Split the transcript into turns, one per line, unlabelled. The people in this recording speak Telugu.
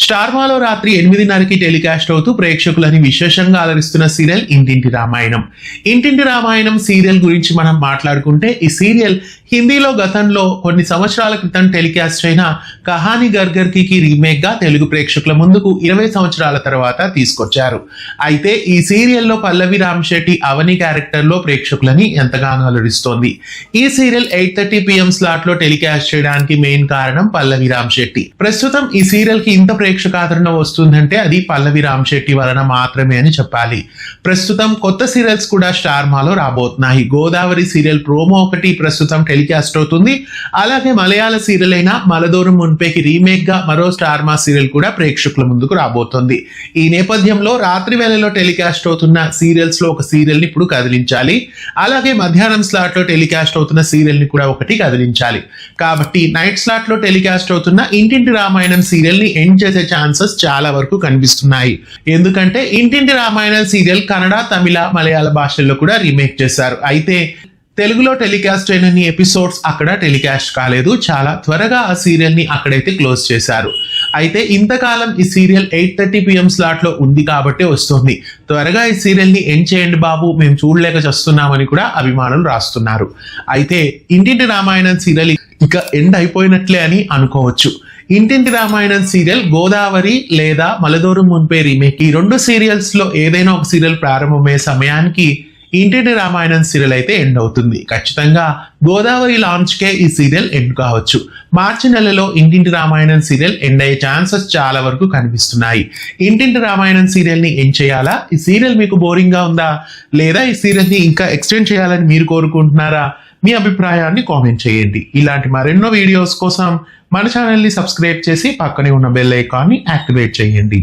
స్టార్మాలో రాత్రి 8:30కి టెలికాస్ట్ అవుతూ ప్రేక్షకులని విశేషంగా అలరిస్తున్న సీరియల్ ఇంటింటి రామాయణం. ఇంటింటి రామాయణం సీరియల్ గురించి మనం మాట్లాడుకుంటే, ఈ సీరియల్ హిందీలో గతంలో కొన్ని సంవత్సరాల క్రితం టెలికాస్ట్ అయిన కహాని గర్గర్కి రీమేక్ గా తెలుగు ప్రేక్షకుల ముందుకు 20 సంవత్సరాల తర్వాత తీసుకొచ్చారు. అయితే ఈ సీరియల్లో పల్లవి రామశెట్టి అవని క్యారెక్టర్ లో ప్రేక్షకులని ఎంతగానో అలరిస్తోంది. ఈ సీరియల్ 8:30 PM స్లాట్ లో టెలికాస్ట్ చేయడానికి మెయిన్ కారణం పల్లవి రామశెట్టి. ప్రస్తుతం ఈ సీరియల్ కి ఇంత ప్రేక్షకాదరణ వస్తుందంటే అది పల్లవి రామశెట్టి వలన మాత్రమే అని చెప్పాలి. ప్రస్తుతం కొత్త సీరియల్స్ కూడా స్టార్ మాలో రాబోతున్నాయి. గోదావరి సీరియల్ ప్రోమో ఒకటి ప్రస్తుతం టెలికాస్ట్ అవుతుంది. అలాగే మలయాళ సీరియల్ అయిన మలదూరం మున్పేకి రీమేక్ గా మరో స్టార్ మా సీరియల్ కూడా ప్రేక్షకుల ముందుకు రాబోతుంది. ఈ నేపథ్యంలో రాత్రి వేళలో టెలికాస్ట్ అవుతున్న సీరియల్స్ లో ఒక సీరియల్ ని ఇప్పుడు కదిలించాలి. అలాగే మధ్యాహ్నం స్లాట్ లో టెలికాస్ట్ అవుతున్న సీరియల్ ని కూడా ఒకటి కదిలించాలి. కాబట్టి నైట్ స్లాట్ లో టెలికాస్ట్ అవుతున్న ఇంటింటి రామాయణం సీరియల్ ని ఎండ్ చేసే ఛాన్సెస్ చాలా వరకు కనిపిస్తున్నాయి. ఎందుకంటే ఇంటింటి రామాయణం సీరియల్ కన్నడ, తమిళ, మలయాళ భాషల్లో కూడా రీమేక్ చేశారు. అయితే తెలుగులో టెలికాస్ట్ అయిన ఎపిసోడ్స్ అక్కడ టెలికాస్ట్ కాలేదు. చాలా త్వరగా ఆ సీరియల్ ని అక్కడైతే క్లోజ్ చేశారు. అయితే ఇంతకాలం ఈ సీరియల్ 8:30 PM స్లాట్ లో ఉంది కాబట్టి వస్తుంది. త్వరగా ఈ సీరియల్ ని ఎండ్ చేయండి బాబు, మేము చూడలేక చేస్తున్నామని కూడా అభిమానులు రాస్తున్నారు. అయితే ఇంటింటి రామాయణం సీరియల్ ఇక ఎండ్ అయిపోయినట్లే అని అనుకోవచ్చు. ఇంటింటి రామాయణం సీరియల్ గోదావరి లేదా మలదూరం మున్పే రీమేక్, ఈ రెండు సీరియల్స్ లో ఏదైనా ఒక సీరియల్ ప్రారంభమయ్యే సమయానికి ఇంటింటి రామాయణం సీరియల్ అయితే ఎండ్ అవుతుంది. ఖచ్చితంగా గోదావరి లాంచ్ కే ఈ సీరియల్ ఎండ్ కావచ్చు. మార్చి నెలలో ఇంటింటి రామాయణం సీరియల్ ఎండ్ అయ్యే ఛాన్సెస్ చాలా వరకు కనిపిస్తున్నాయి. ఇంటింటి రామాయణం సీరియల్ ని ఎండ్ చేయాలా? ఈ సీరియల్ మీకు బోరింగ్ గా ఉందా, లేదా ఈ సీరియల్ ని ఇంకా ఎక్స్టెండ్ చేయాలని మీరు కోరుకుంటున్నారా? మీ అభిప్రాయాన్ని కామెంట్ చేయండి. ఇలాంటి మరెన్నో వీడియోస్ కోసం మన ఛానల్ ని సబ్స్క్రైబ్ చేసి పక్కనే ఉన్న బెల్ ఐకాన్ ని యాక్టివేట్ చేయండి.